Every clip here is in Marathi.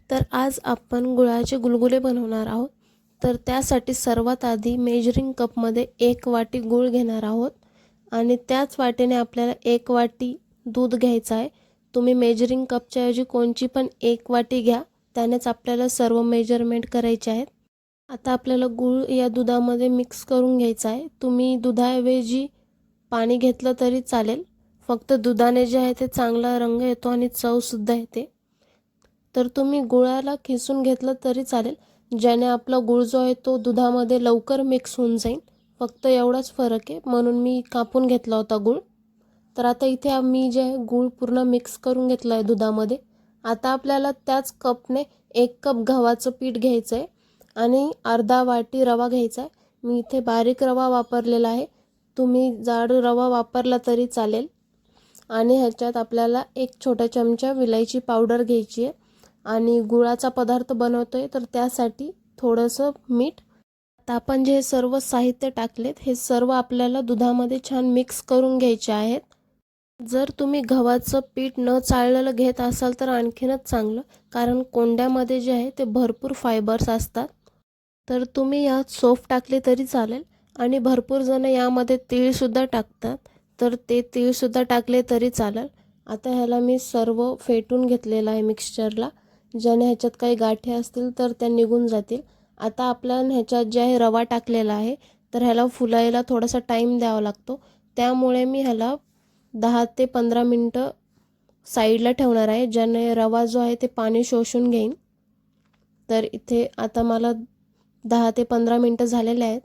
तर आज आपण गुळाचे गुलगुले बनवणार आहोत। तर त्यासाठी सर्वात आधी मेजरिंग कपमध्ये 1 वाटी गूळ घेणार आहोत आणि त्याच वाटीने आपल्याला 1 वाटी दूध घ्यायचं आहे। तुम्ही मेजरिंग कपच्या ऐवजी कोणची पण 1 वाटी घ्या, त्यानेच आपल्याला सर्व मेजरमेंट करायचे आहेत। आता आपल्याला गूळ या दुधामध्ये मिक्स करून घ्यायचा आहे। तुम्ही दुधाऐवजी पाणी घेतलं तरी चालेल, फक्त दुधाने जे आहे ते चांगला रंग येतो आणि चव सुद्धा येते। तर तुम्ही गुळाला खिसून घेतलं तरी चालेल, ज्याने आपला गूळ जो आहे तो दुधामध्ये लवकर मिक्स होऊन जाईल। फक्त एवढाच फरक आहे, म्हणून मी कापून घेतला होता गूळ। तर आता इथे मी जे गूळ पूर्ण मिक्स करून घेतला आहे दुधामध्ये। आता आपल्याला त्याच कपने 1 कप गव्हाचं पीठ घ्यायचं आहे आणि अर्धा वाटी रवा घ्यायचा आहे। मी इथे बारीक रवा वापरलेला आहे, तुम्ही जाड रवा वापरला तरी चालेल। आणि ह्याच्यात आपल्याला 1 छोटा चमचा विलायची पावडर घ्यायची आहे आणि गुळाचा पदार्थ बनवतोय तर त्यासाठी थोडंसं मीठ। आता आपण जे सर्व साहित्य टाकलेत हे सर्व आपल्याला दुधामध्ये छान मिक्स करून घ्यायचे आहेत। जर तुम्ही गव्हाचं पीठ न चाळलेलं घेत असाल तर आणखीनच चांगलं, कारण कोंड्यामध्ये जे आहे ते भरपूर फायबर्स असतात। तर तुम्ही यात सौंफ टाकले तरी चालेल आणि भरपूर जण यामध्ये तीळसुद्धा टाकतात, तर ते तीळसुद्धा टाकले तरी चालेल। आता ह्याला मी सर्व फेटून घेतलेलं आहे मिक्सचरला, ज्याने ह्याच्यात काही गाठी असतील तर त्या निघून जातील। आता आपल्याला ह्याच्यात जे आहे रवा टाकलेला आहे, तर ह्याला फुलायला थोडासा टाईम द्यावा लागतो, त्यामुळे मी ह्याला 10 ते 15 मिनटं साईडला ठेवणार आहे, ज्याने रवा जो आहे ते पाणी शोषून घेईन। तर इथे आता मला 10 ते 15 मिनटं झालेले आहेत।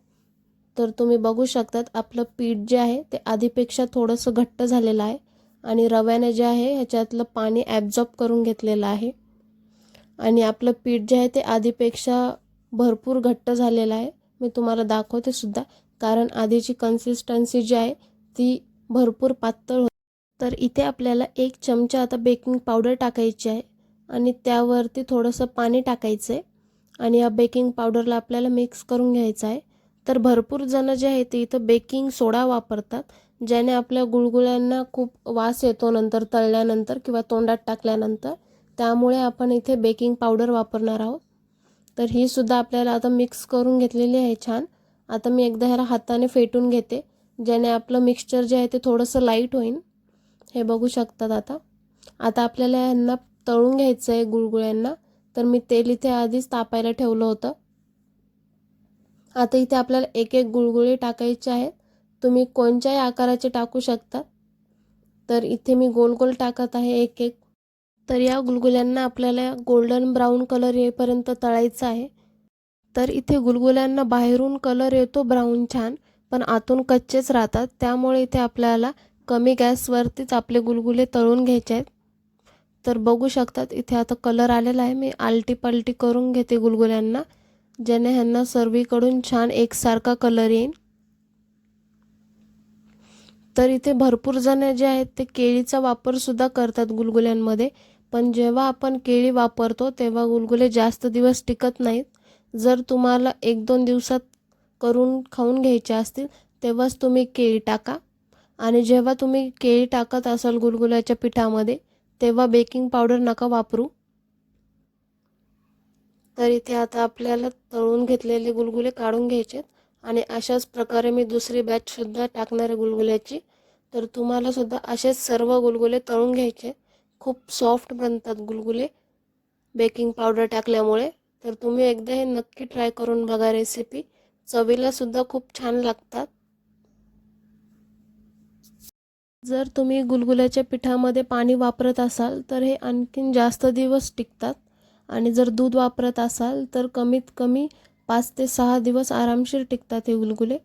तर तुम्ही बघू शकतात आपलं पीठ जे आहे ते आधीपेक्षा थोडंसं घट्ट झालेलं आहे आणि रव्याने जे आहे ह्याच्यातलं पाणी ॲब्झॉर्ब करून घेतलेलं आहे आणि आपलं पीठ जे आहे ते आधीपेक्षा भरपूर घट्ट झालेलं आहे। मी तुम्हाला दाखवते सुद्धा, कारण आधीची कन्सिस्टन्सी जी आहे ती भरपूर पातळ होती। तर इथे आपल्याला 1 चमचा आता बेकिंग पावडर टाकायची आहे आणि त्यावरती थोडंसं पाणी टाकायचं आहे आणि या बेकिंग पावडरला आपल्याला मिक्स करून घ्यायचं आहे। तर भरपूर जण जे आहे ते इथं बेकिंग सोडा वापरतात, ज्याने आपल्या गुळगुळ्यांना खूप वास येतो नंतर तळल्यानंतर किंवा तोंडात टाकल्यानंतर, त्यामुळे आपण इथे बेकिंग पावडर वापरणार आहोत। तर ही सुद्धा आपल्याला आता मिक्स करून घेतलेली आहे छान। आता मी एकदा ह्याला हाताने फेटून घेते, ज्याने आपलं मिक्सचर जे आहे ते थोडंसं लाईट होईल। हे बघू शकतात आता आपल्याला ह्यांना तळून घ्यायचं आहे गुळगुळ्यांना। तर मी तेल इथे आधीच तापायला ठेवलं होतं। आता इथे आपल्याला 1-1 गुळगुळे टाकायचे आहेत, तुम्ही कोणत्याही आकाराचे टाकू शकता। तर इथे मी गोल गोल टाकत आहे 1-1। तर या गुलगुल्यांना आपल्याला गोल्डन ब्राऊन कलर येईपर्यंत तळायचं आहे। तर इथे गुलगुल्यांना बाहेरून कलर येतो ब्राऊन छान, पण आतून कच्चेच राहतात, त्यामुळे इथे आपल्याला कमी गॅसवरतीच आपले गुलगुले तळून घ्यायचे आहेत। तर बघू शकतात इथे आता कलर आलेला आहे, मी आलटी पलटी करून घेते गुलगुल्यांना, ज्याने ह्यांना सर्वीकडून छान एकसारखा कलर येईल। तर इथे भरपूर जण जे आहेत ते केळीचा वापरसुद्धा करतात गुलगुल्यांमध्ये, पण जेव्हा आपण केळी वापरतो तेव्हा गुलगुले जास्त दिवस टिकत नाहीत। जर तुम्हाला 1-2 दिवसात करून खाऊन घ्यायचे असतील तेव्हाच तुम्ही केळी टाका आणि जेव्हा तुम्ही केळी टाकत असाल गुलगुल्याच्या पिठामध्ये तेव्हा बेकिंग पावडर नका वापरू। तर इथे आता आपल्याला तळून घेतलेले गुलगुले काढून घ्यायचे आणि अशाच प्रकारे मी दुसरी बॅचसुद्धा टाकणार आहे गुलगुल्याची। तर तुम्हाला सुद्धा असेच सर्व गुलगुले तळून घ्यायचे। खूप सॉफ्ट बनतात गुलगुले बेकिंग पावडर टाकल्यामुळे। तर तुम्ही एकदा हे नक्की ट्राय करून बघा रेसिपी, चवीला सुद्धा खूप छान लागतात। जर तुम्ही गुलगुल्याच्या पिठामध्ये पाणी वापरत असाल तर हे आणखीन जास्त दिवस टिकतात आणि जर दूध वापरत असाल तर कमीत कमी 5 ते 6 दिवस आरामशीर टिकतात हे गुलगुले।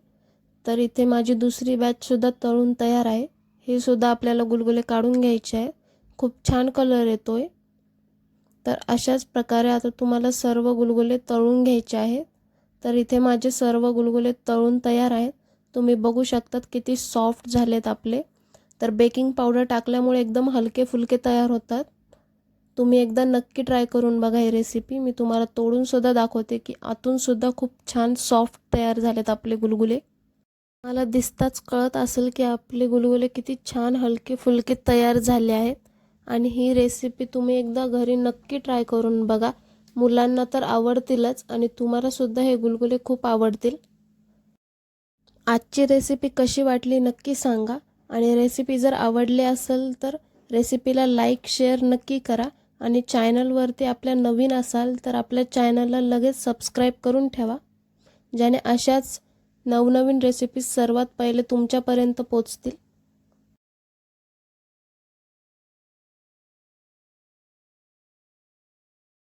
तर इथे माझी दुसरी बॅचसुद्धा तळून तयार आहे, हे सुद्धा आपल्याला गुलगुले काढून घ्यायचे आहे। खूप छान कलर येतोय। तर अशाच प्रकारे आता तुम्हाला सर्व गुलगुले तळून घ्यायचे आहेत। तर इथे माझे सर्व गुलगुले तळून तयार आहेत, तुम्ही बघू शकतात किती सॉफ्ट झालेत आपले। तर बेकिंग पावडर टाकल्यामुळे एकदम हलके फुलके तयार होतात। तुम्ही एकदा नक्की ट्राय करून बघा ही रेसिपी। मी तुम्हाला तोडून सुद्धा दाखवते की आतून सुद्धा खूप छान सॉफ्ट तयार झालेत आपले गुलगुले। मला दिसताच कळत असेल की आपले गुलगुले किती छान हलके फुलके तयार झाले आहेत आणि ही रेसिपी तुम्ही एकदा घरी नक्की ट्राय करून बघा। मुलांना तर आवडतीलच आणि तुम्हालासुद्धा हे गुलगुले खूप आवडतील. आजची रेसिपी कशी वाटली नक्की सांगा आणि रेसिपी जर आवडली असेल तर रेसिपीला लाईक शेअर नक्की करा आणि चॅनलवरती आपल्या नवीन असाल तर आपल्या चॅनलला लगेच सबस्क्राईब करून ठेवा, ज्याने अशाच नवनवीन रेसिपीज सर्वात पहिले तुमच्यापर्यंत पोहोचतील.